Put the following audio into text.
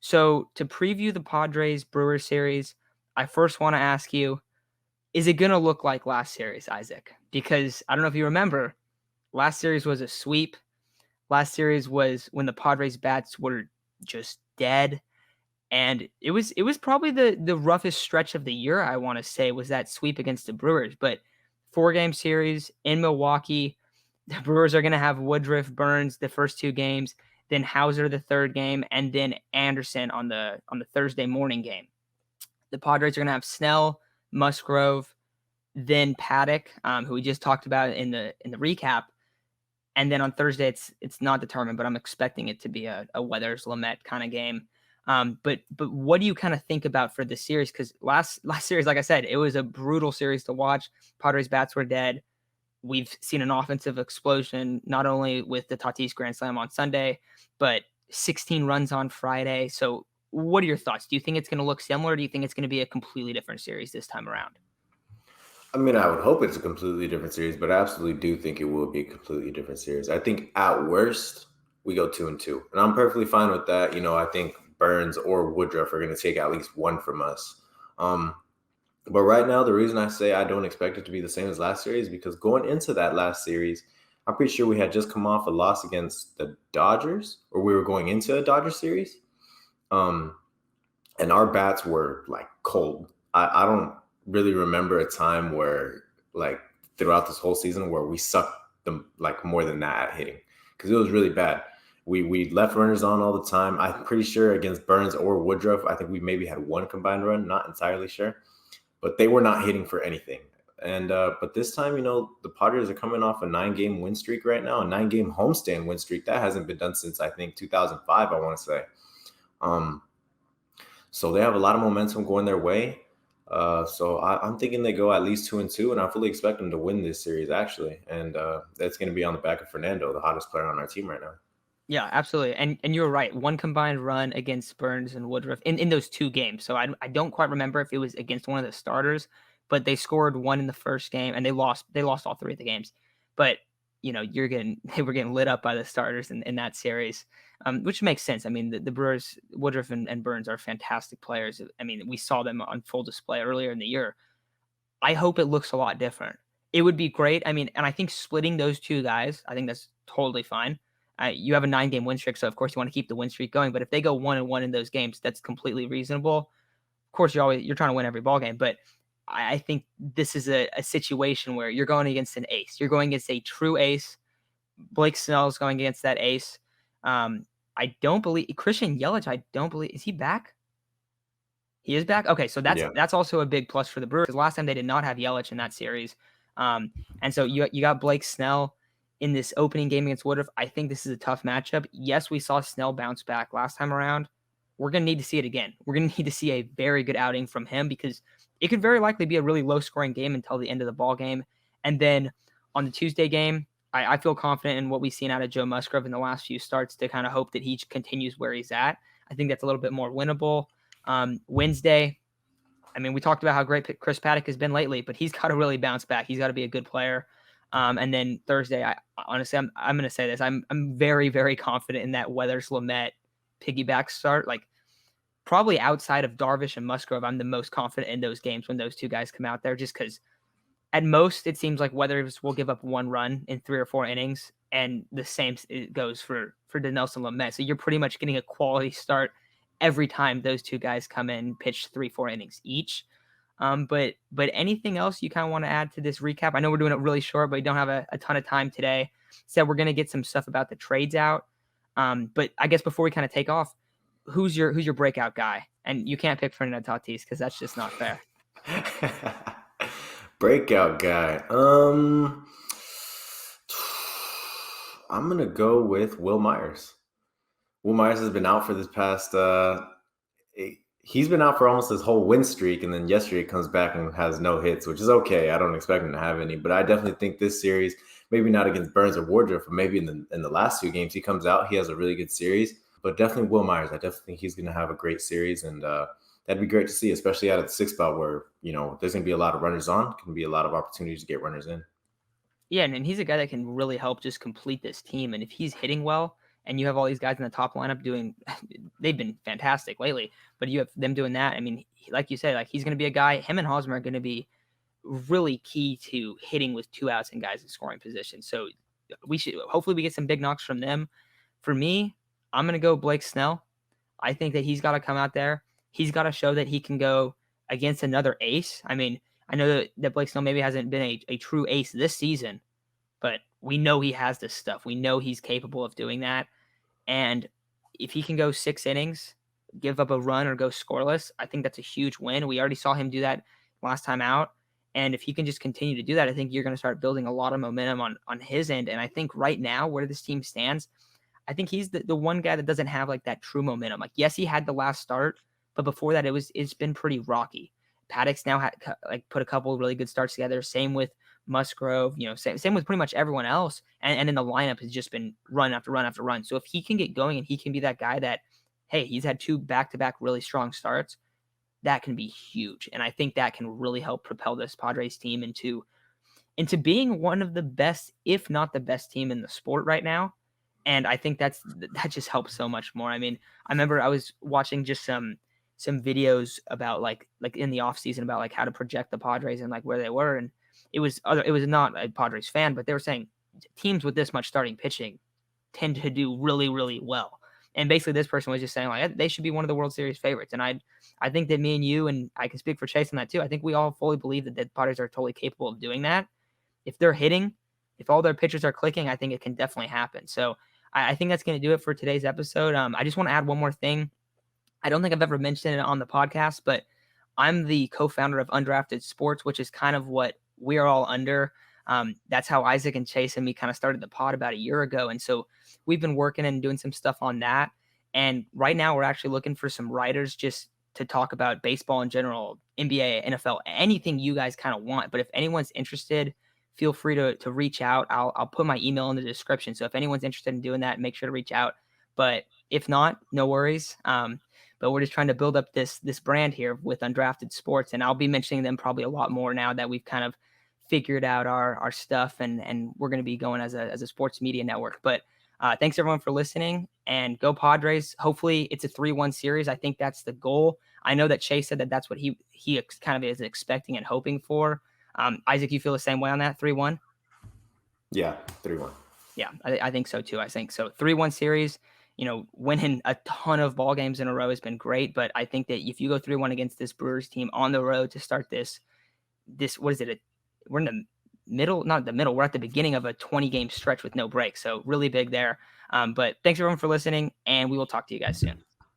So to preview the Padres Brewers series, I first want to ask you, is it going to look like last series, Isaac? Because I don't know if you remember, last series was a sweep. Last series was when the Padres bats were just dead. And it was probably the roughest stretch of the year, I want to say, was that sweep against the Brewers. But 4-game series in Milwaukee, the Brewers are going to have Woodruff, Burns the first 2 games, then Hauser the third game, and then Anderson on the Thursday morning game. The Padres are going to have Snell, Musgrove, then Paddock, who we just talked about in the recap, and then on Thursday it's not determined, but I'm expecting it to be a Weathers Lamet kind of game. But what do you kind of think about for this series? Because last series, like I said, it was a brutal series to watch. Padres bats were dead. We've seen an offensive explosion, not only with the Tatis Grand Slam on Sunday, but 16 runs on Friday. So what are your thoughts? Do you think it's going to look similar? Or do you think it's going to be a completely different series this time around? I mean, I would hope it's a completely different series, but I absolutely do think it will be a completely different series. I think at worst we go 2-2, and I'm perfectly fine with that. I think Burns or Woodruff are going to take at least one from us. But right now, the reason I say I don't expect it to be the same as last series is because going into that last series, I'm pretty sure we had just come off a loss against the Dodgers, or we were going into a Dodger series. Um, and our bats were like cold. I don't really remember a time where like throughout this whole season where we sucked them like more than that at hitting, because it was really bad. We left runners on all the time. I'm pretty sure against Burns or Woodruff, I think we maybe had one combined run, not entirely sure, but they were not hitting for anything. And but this time, the Padres are coming off a 9-game win streak right now, a 9-game homestand win streak that hasn't been done since I think 2005. I want to say. So they have a lot of momentum going their way. So I'm thinking they go at least 2-2, and I fully expect them to win this series, actually. And that's going to be on the back of Fernando, the hottest player on our team right now. Yeah, absolutely. And you're right. One combined run against Burns and Woodruff in those 2 games. So I don't quite remember if it was against one of the starters, but they scored one in the first game and they lost all 3 of the games. But they were getting lit up by the starters in that series, which makes sense. I mean, the Brewers, Woodruff and Burns are fantastic players. I mean, we saw them on full display earlier in the year. I hope it looks a lot different. It would be great. I mean, and I think splitting those 2 guys, I think that's totally fine. You have a 9-game win streak, so of course you want to keep the win streak going. But if they go 1-1 in those games, that's completely reasonable. Of course, you're trying to win every ball game, but I think this is a situation where you're going against an ace. You're going against a true ace. Blake Snell is going against that ace. I don't believe Christian Yelich. I don't believe, is he back? He is back. Okay, so that's also a big plus for the Brewers, because last time they did not have Yelich in that series. And so you got Blake Snell in this opening game against Woodruff. I think this is a tough matchup. Yes, we saw Snell bounce back last time around. We're going to need to see it again. We're going to need to see a very good outing from him, because it could very likely be a really low-scoring game until the end of the ball game. And then on the Tuesday game, I feel confident in what we've seen out of Joe Musgrove in the last few starts to kind of hope that he continues where he's at. I think that's a little bit more winnable. Wednesday, I mean, we talked about how great Chris Paddock has been lately, but he's got to really bounce back. He's got to be a good player. And then Thursday, I'm going to say this. I'm very, very confident in that Weathers Lamet piggyback start. Like, probably outside of Darvish and Musgrove, I'm the most confident in those games when those 2 guys come out there, just because at most it seems like Weathers will give up 1 run in 3 or 4 innings, and the same goes for Dinelson Lamet. So you're pretty much getting a quality start every time those 2 guys come in, pitch 3-4 innings each. But anything else you kind of want to add to this recap? I know we're doing it really short, but we don't have a ton of time today. So we're going to get some stuff about the trades out. But I guess before we kind of take off, who's your breakout guy? And you can't pick Fernando Tatis because that's just not fair. Breakout guy. I'm gonna go with Will Myers. Will Myers has been out for this past. He's been out for almost his whole win streak, and then yesterday comes back and has no hits, which is okay. I don't expect him to have any, but I definitely think this series, maybe not against Burns or Woodruff, but maybe in the last 2 games he comes out, he has a really good series. But definitely Will Myers. I definitely think he's going to have a great series, and that'd be great to see, especially out of the 6th spot where there's going to be a lot of runners on, can be a lot of opportunities to get runners in. Yeah, and he's a guy that can really help just complete this team. And if he's hitting well, and you have all these guys in the top lineup doing, they've been fantastic lately, but you have them doing that. I mean, like you said, like he's going to be a guy, him and Hosmer are going to be really key to hitting with 2 outs and guys in scoring position. So hopefully we get some big knocks from them. For me, I'm going to go Blake Snell. I think that he's got to come out there. He's got to show that he can go against another ace. I mean, I know that Blake Snell maybe hasn't been a true ace this season, but we know he has this stuff. We know he's capable of doing that. And if he can go 6 innings, give up a run or go scoreless, I think that's a huge win. We already saw him do that last time out. And if he can just continue to do that, I think you're going to start building a lot of momentum on his end. And I think right now, where this team stands, I think he's the one guy that doesn't have like that true momentum. Like, yes, he had the last start, but before that, it's been pretty rocky. Paddock's now had like put a couple of really good starts together. Same with Musgrove, same with pretty much everyone else. And then the lineup has just been run after run after run. So if he can get going and he can be that guy that, hey, he's had 2 back-to-back really strong starts, that can be huge. And I think that can really help propel this Padres team into being one of the best, if not the best team in the sport right now. And I think that just helps so much more. I mean, I remember I was watching just some videos about like in the off season about like how to project the Padres and like where they were. And it was not a Padres fan, but they were saying teams with this much starting pitching tend to do really, really well. And basically this person was just saying like they should be one of the World Series favorites. And I think that me and you, and I can speak for Chase on that too, I think we all fully believe that the Padres are totally capable of doing that. If they're hitting, if all their pitchers are clicking, I think it can definitely happen. So I think that's going to do it for today's episode. I just want to add one more thing. I don't think I've ever mentioned it on the podcast, but I'm the co-founder of Undrafted Sports, which is kind of what we're all under. That's how Isaac and Chase and me kind of started the pod about a year ago. And so we've been working and doing some stuff on that. And right now we're actually looking for some writers just to talk about baseball in general, NBA, NFL, anything you guys kind of want. But if anyone's interested, feel free to reach out. I'll put my email in the description. So if anyone's interested in doing that, make sure to reach out. But if not, no worries. But we're just trying to build up this brand here with Undrafted Sports, and I'll be mentioning them probably a lot more now that we've kind of figured out our stuff, and we're going to be going as a sports media network. But thanks everyone for listening, and go Padres. Hopefully it's a 3-1 series. I think that's the goal. I know that Chase said that that's what he kind of is expecting and hoping for. Isaac, you feel the same way on that 3-1? Yeah, 3-1. Yeah, I think so too. I think so. 3-1 series. Winning a ton of ball games in a row has been great, but I think that if you go 3-1 against this Brewers team on the road to start this, what is it? We're in the middle, not the middle. We're at the beginning of a 20-game stretch with no break. So really big there. But thanks everyone for listening, and we will talk to you guys soon.